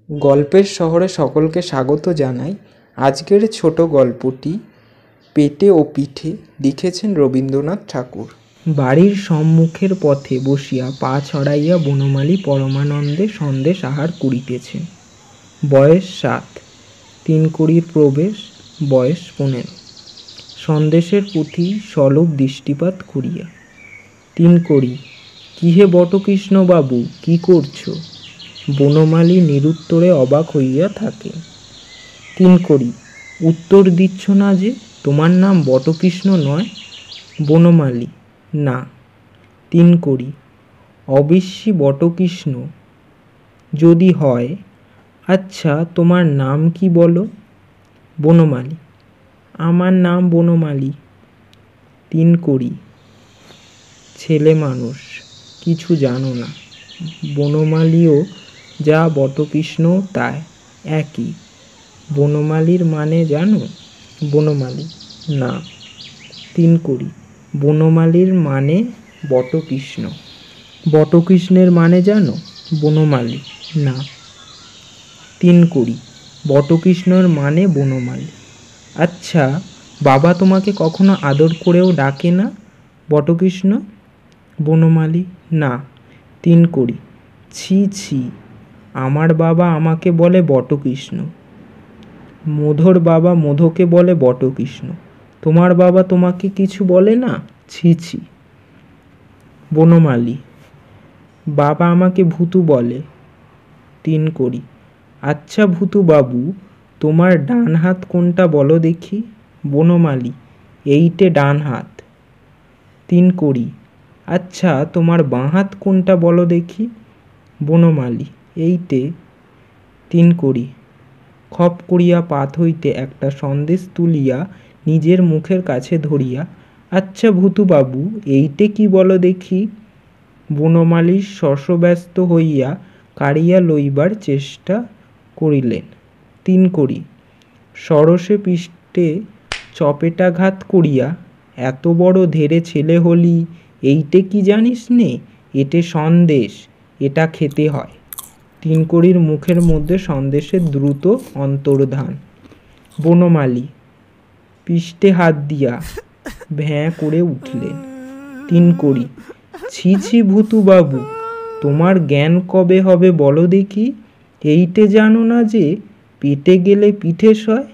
গল্পের শহরে সকলকে স্বাগত জানাই। আজকের ছোট গল্পটি পেটে ও পিঠে লিখেছেন রবীন্দ্রনাথ ঠাকুর। বাড়ির সম্মুখের পথে বসিয়া পা ছড়াইয়া বনমালী পরমানন্দে সন্দেশ আহার করিতেছেন। বয়স 7, 3 কড়ির প্রবেশ, বয়স 15। সন্দেশের প্রতি সলভ দৃষ্টিপাত করিয়া 3 কড়ি, কি হে বটকৃষ্ণ বাবু, কি করছো? বনমালী নিরুত্তরে অবাক হইয়া থাকে। 3 কড়ি, উত্তর দিচ্ছ না যে? তোমার নাম বটকৃষ্ণ নয়? বনমালী, না। 3 কড়ি, অবশ্যই বটকৃষ্ণ যদি হয়। আচ্ছা, তোমার নাম কি বলো? বনমালী, আমার নাম বনমালী। 3 কড়ি, ছেলে মানুষ, কিছু জানো না। বনমালীও যা বটকৃষ্ণ তাই একই। বনমালীর মানে জানো? বনমালী, না। 3 কড়ি, বনমালীর মানে বটকৃষ্ণ। বটকৃষ্ণের মানে জানো? বনমালী, না। 3 কড়ি, বটকৃষ্ণর মানে বনমালী। আচ্ছা, বাবা তোমাকে কখনো আদর করেও ডাকে না বটকৃষ্ণ? বনমালী, না। 3 কড়ি, ছি ছি, আমার বাবা আমাকে বলে বটকৃষ্ণ। মধুর বাবা মধুকে বলে বটকৃষ্ণ। তোমার বাবা তোমাকে কিছু বলে না? ছি ছি। বনমালী, বাবা আমাকে ভূতু বলে। 3 কড়ি, আচ্ছা ভূতু বাবু, তোমার ডান হাত কোনটা বলো দেখি? বনমালী, এইটে ডান হাত। 3 কড়ি, আচ্ছা তোমার বাঁ হাত কোনটা বলো দেখি? বনমালী, এইটে। 3 কড়ি, খপ করিয়া পাত হইতে একটা সন্দেশ তুলিয়া নিজের মুখের কাছে ধরিয়া, আচ্ছা ভূতু বাবু, এইটে কি বলো দেখি? বনমালী শশব্যস্ত হইয়া কাড়িয়া লইবার চেষ্টা করিলেন। 3 কড়ি, সরসে পৃষ্ঠে চপেটাঘাত করিয়া, এত বড় ধেড়ে ছেলে হলি, এইটে কি জানিস নে? এটে সন্দেশ, এটা খেতে হয়। 3 কড়ির মুখের মধ্যে সন্দেশের দ্রুত অন্তর্ধান। বনমালী পৃষ্ঠে হাত দিয়া ভ্যাঁ করে উঠলেন। 3 কড়ি, ছি ছি ভূতু বাবু, তোমার জ্ঞান কবে হবে বলো দেখি? এইটে জানো না যে পেটে গেলে পিঠে সয়?